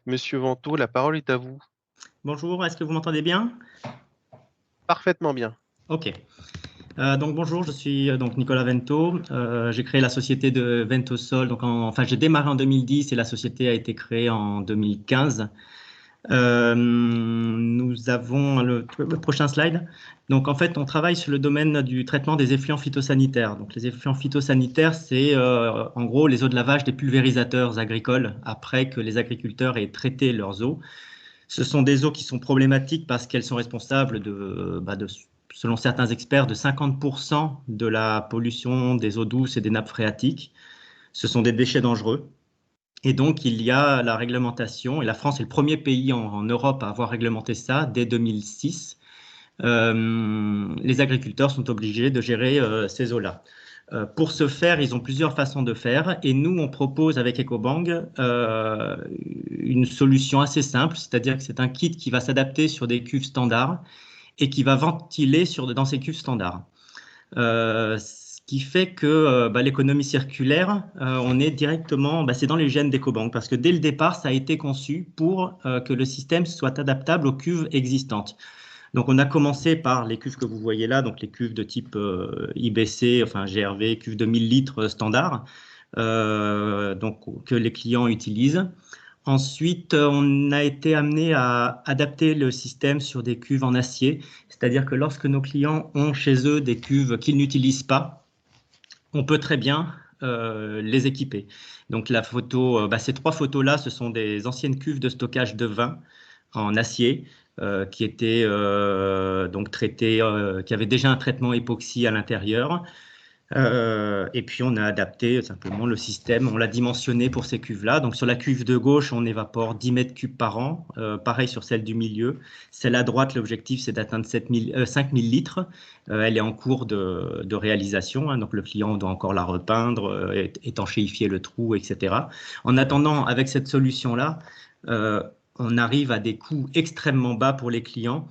Monsieur Vento, la parole est à vous. Bonjour, est-ce que vous m'entendez bien? Parfaitement bien. Ok. Donc bonjour, je suis donc Nicolas Vento. J'ai créé la société de Ventosol. Donc enfin, j'ai démarré en 2010 et la société a été créée en 2015. Nous avons le prochain slide. Donc en fait, on travaille sur le domaine du traitement des effluents phytosanitaires. Donc les effluents phytosanitaires, c'est en gros les eaux de lavage des pulvérisateurs agricoles après que les agriculteurs aient traité leurs eaux. Ce sont des eaux qui sont problématiques parce qu'elles sont responsables selon certains experts, de 50% de la pollution des eaux douces et des nappes phréatiques. Ce sont des déchets dangereux. Et donc, il y a la réglementation, et la France est le premier pays en Europe à avoir réglementé ça dès 2006. Les agriculteurs sont obligés de gérer ces eaux-là. Pour ce faire, ils ont plusieurs façons de faire et nous, on propose avec EcoBang une solution assez simple, c'est-à-dire que c'est un kit qui va s'adapter sur des cuves standards et qui va ventiler dans ces cuves standards. Ce qui fait que l'économie circulaire, on est directement, c'est dans les gènes d'EcoBang parce que dès le départ, ça a été conçu pour que le système soit adaptable aux cuves existantes. Donc, on a commencé par les cuves que vous voyez là, donc les cuves de type IBC, enfin GRV, cuves de 1000 litres standard, donc que les clients utilisent. Ensuite, on a été amené à adapter le système sur des cuves en acier, c'est-à-dire que lorsque nos clients ont chez eux des cuves qu'ils n'utilisent pas, on peut très bien les équiper. Donc la photo, ces trois photos-là, ce sont des anciennes cuves de stockage de vin en acier qui étaient donc traitées, qui avaient déjà un traitement époxy à l'intérieur. Et puis on a adapté simplement le système, on l'a dimensionné pour ces cuves-là. Donc sur la cuve de gauche, on évapore 10 mètres cubes par an, pareil sur celle du milieu. Celle à droite, l'objectif c'est d'atteindre 5000 litres. Elle est en cours de réalisation, hein, donc le client doit encore la repeindre, étanchéifier le trou, etc. En attendant, avec cette solution-là, on arrive à des coûts extrêmement bas pour les clients.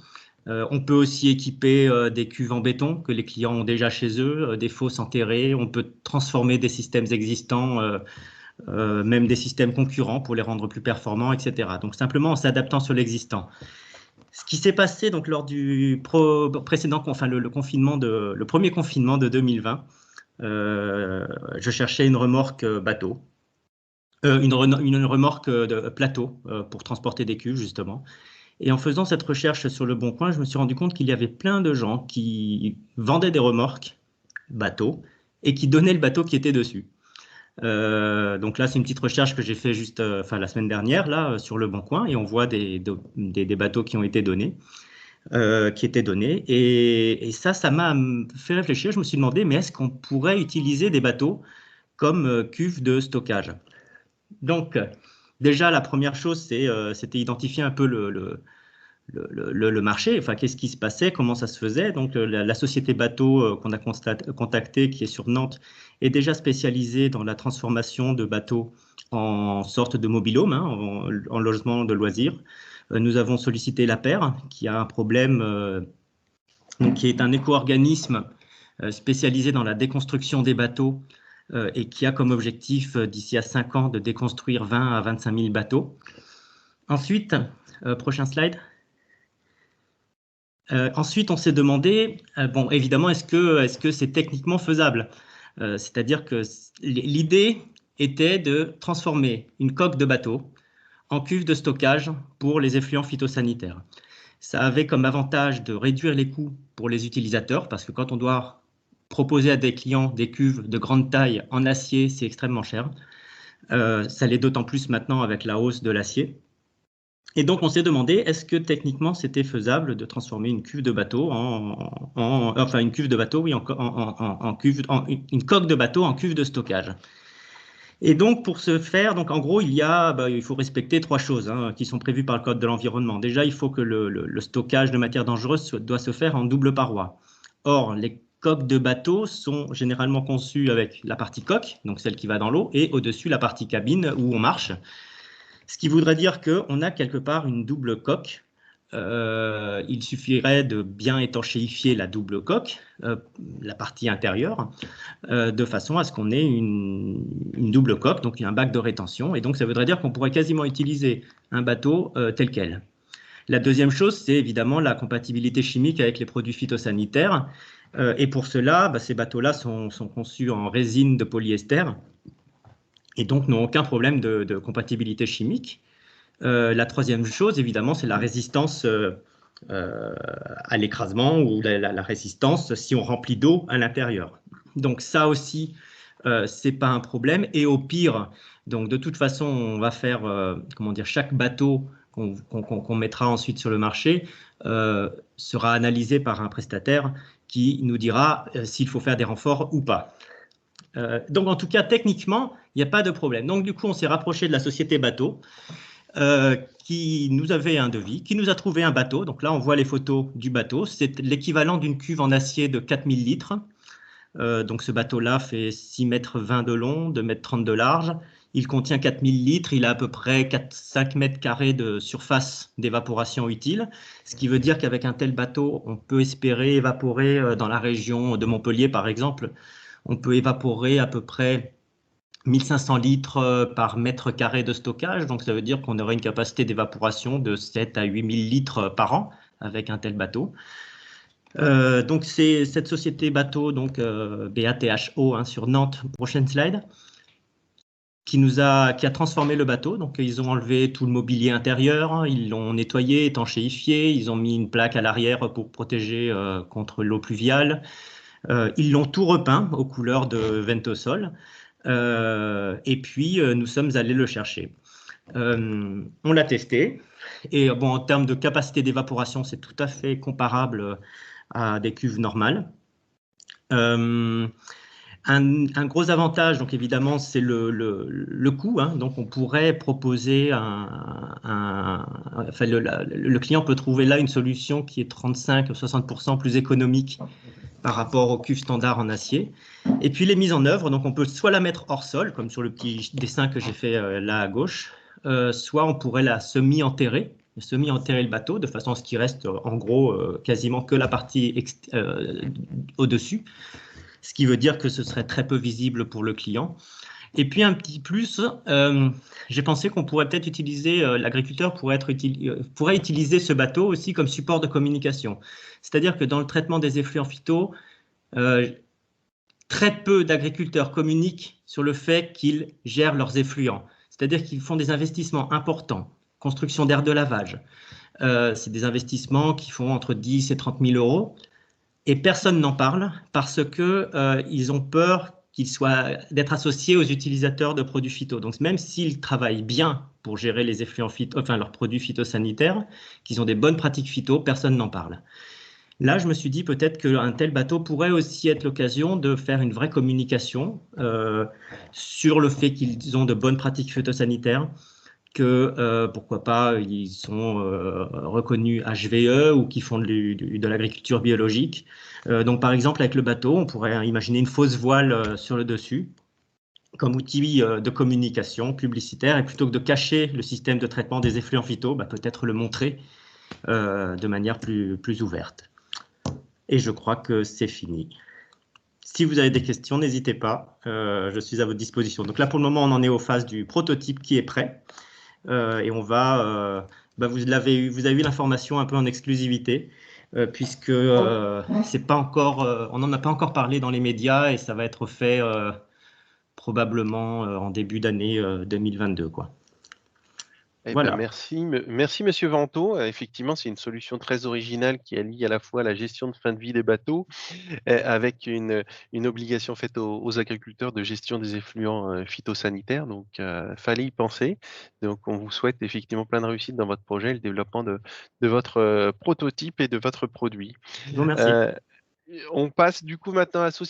On peut aussi équiper des cuves en béton que les clients ont déjà chez eux, des fosses enterrées. On peut transformer des systèmes existants, même des systèmes concurrents pour les rendre plus performants, etc. Donc simplement en s'adaptant sur l'existant. Ce qui s'est passé donc lors du précédent, enfin le premier confinement de 2020, je cherchais une remorque bateau, une remorque de plateau pour transporter des cuves justement. Et en faisant cette recherche sur Le Bon Coin, je me suis rendu compte qu'il y avait plein de gens qui vendaient des remorques bateaux et qui donnaient le bateau qui était dessus. Donc là, c'est une petite recherche que j'ai fait juste la semaine dernière là sur Le Bon Coin et on voit des bateaux qui ont été donnés, et ça m'a fait réfléchir. Je me suis demandé, mais est-ce qu'on pourrait utiliser des bateaux comme cuve de stockage? Donc déjà, la première chose, c'était identifier un peu le marché, enfin, qu'est-ce qui se passait, comment ça se faisait. Donc, la société bateau qu'on a contactée, qui est sur Nantes, est déjà spécialisée dans la transformation de bateaux en sorte de mobil-home, hein, en logement de loisirs. Nous avons sollicité la Paire, qui a un problème, qui est un éco-organisme spécialisé dans la déconstruction des bateaux et qui a comme objectif, d'ici à 5 ans, de déconstruire 20 à 25 000 bateaux. Ensuite, prochain slide. Ensuite, on s'est demandé, bon, évidemment, est-ce que c'est techniquement faisable? C'est-à-dire que l'idée était de transformer une coque de bateau en cuve de stockage pour les effluents phytosanitaires. Ça avait comme avantage de réduire les coûts pour les utilisateurs, parce que quand on doit proposer à des clients des cuves de grande taille en acier, c'est extrêmement cher. Ça l'est d'autant plus maintenant avec la hausse de l'acier. Et donc, on s'est demandé, est-ce que techniquement, c'était faisable de transformer une cuve de bateau une cuve de bateau, oui, une coque de bateau en cuve de stockage. Et donc, pour ce faire, donc en gros, il faut respecter 3 choses hein, qui sont prévues par le Code de l'environnement. Déjà, il faut que le stockage de matières dangereuses doit se faire en double paroi. Or, les coques de bateau sont généralement conçues avec la partie coque, donc celle qui va dans l'eau, et au-dessus la partie cabine où on marche. Ce qui voudrait dire qu'on a quelque part une double coque il suffirait de bien étanchéifier la double coque, la partie intérieure, de façon à ce qu'on ait une double coque, donc un bac de rétention. Et donc, ça voudrait dire qu'on pourrait quasiment utiliser un bateau tel quel. La deuxième chose, c'est évidemment la compatibilité chimique avec les produits phytosanitaires. Et pour cela, ces bateaux-là sont conçus en résine de polyester et donc n'ont aucun problème de compatibilité chimique. La troisième chose, évidemment, c'est la résistance à l'écrasement ou la résistance si on remplit d'eau à l'intérieur. Donc ça aussi, c'est pas un problème. Et au pire, donc de toute façon, on va faire, comment dire, chaque bateau qu'on mettra ensuite sur le marché sera analysé par un prestataire qui nous dira s'il faut faire des renforts ou pas. Donc en tout cas, techniquement, il n'y a pas de problème. Donc du coup, on s'est rapproché de la société bateau qui nous avait un devis, qui nous a trouvé un bateau. Donc là, on voit les photos du bateau. C'est l'équivalent d'une cuve en acier de 4000 litres. Donc ce bateau-là fait 6,20 mètres de long, 2,30 mètres de large. Il contient 4000 litres, il a à peu près 5 mètres carrés de surface d'évaporation utile, ce qui veut dire qu'avec un tel bateau, on peut espérer évaporer dans la région de Montpellier, par exemple, on peut évaporer à peu près 1500 litres par mètre carré de stockage, donc ça veut dire qu'on aurait une capacité d'évaporation de 7 à 8000 litres par an avec un tel bateau. Donc c'est cette société bateau, donc BATHO sur Nantes, prochaine slide, qui a transformé le bateau. Donc ils ont enlevé tout le mobilier intérieur, ils l'ont nettoyé, étanchéifié, ils ont mis une plaque à l'arrière pour protéger contre l'eau pluviale. Ils l'ont tout repeint aux couleurs de Ventosol. Et puis nous sommes allés le chercher. On l'a testé. Et bon, en termes de capacité d'évaporation, c'est tout à fait comparable à des cuves normales. Un gros avantage, donc évidemment, c'est le coût. Donc on pourrait proposer le client peut trouver là une solution qui est 35-60% plus économique par rapport aux cuves standards en acier. Et puis les mises en œuvre, donc on peut soit la mettre hors sol, comme sur le petit dessin que j'ai fait là à gauche, soit on pourrait la semi-enterrer le bateau de façon à ce qu'il reste en gros quasiment que la partie au-dessus, ce qui veut dire que ce serait très peu visible pour le client. Et puis un petit plus, j'ai pensé qu'on pourrait peut-être utiliser, l'agriculteur pourrait utiliser ce bateau aussi comme support de communication. C'est-à-dire que dans le traitement des effluents phyto, très peu d'agriculteurs communiquent sur le fait qu'ils gèrent leurs effluents. C'est-à-dire qu'ils font des investissements importants, construction d'aires de lavage. C'est des investissements qui font entre 10 et 30 000 euros. Et personne n'en parle parce qu'ils ont peur d'être associés aux utilisateurs de produits phyto. Donc même s'ils travaillent bien pour gérer les effluents leurs produits phytosanitaires, qu'ils ont des bonnes pratiques phyto, personne n'en parle. Là, je me suis dit peut-être qu'un tel bateau pourrait aussi être l'occasion de faire une vraie communication sur le fait qu'ils ont de bonnes pratiques phytosanitaires, que pourquoi pas ils sont reconnus HVE ou qui font de l'agriculture biologique. Donc par exemple avec le bateau, on pourrait imaginer une fausse voile sur le dessus comme outil de communication publicitaire, et plutôt que de cacher le système de traitement des effluents phyto, peut-être le montrer de manière plus ouverte. Et je crois que c'est fini. Si vous avez des questions, n'hésitez pas, je suis à votre disposition. Donc là pour le moment on en est aux phases du prototype qui est prêt. Et on va, vous avez eu l'information un peu en exclusivité, puisque c'est pas encore, on n'en a pas encore parlé dans les médias et ça va être fait probablement en début d'année 2022, quoi. Voilà. Merci, Monsieur Vento. Effectivement, c'est une solution très originale qui allie à la fois la gestion de fin de vie des bateaux avec une obligation faite aux agriculteurs de gestion des effluents phytosanitaires. Donc, fallait y penser. Donc, on vous souhaite effectivement plein de réussite dans votre projet, le développement de votre prototype et de votre produit. Je vous remercie. On passe du coup maintenant à la société.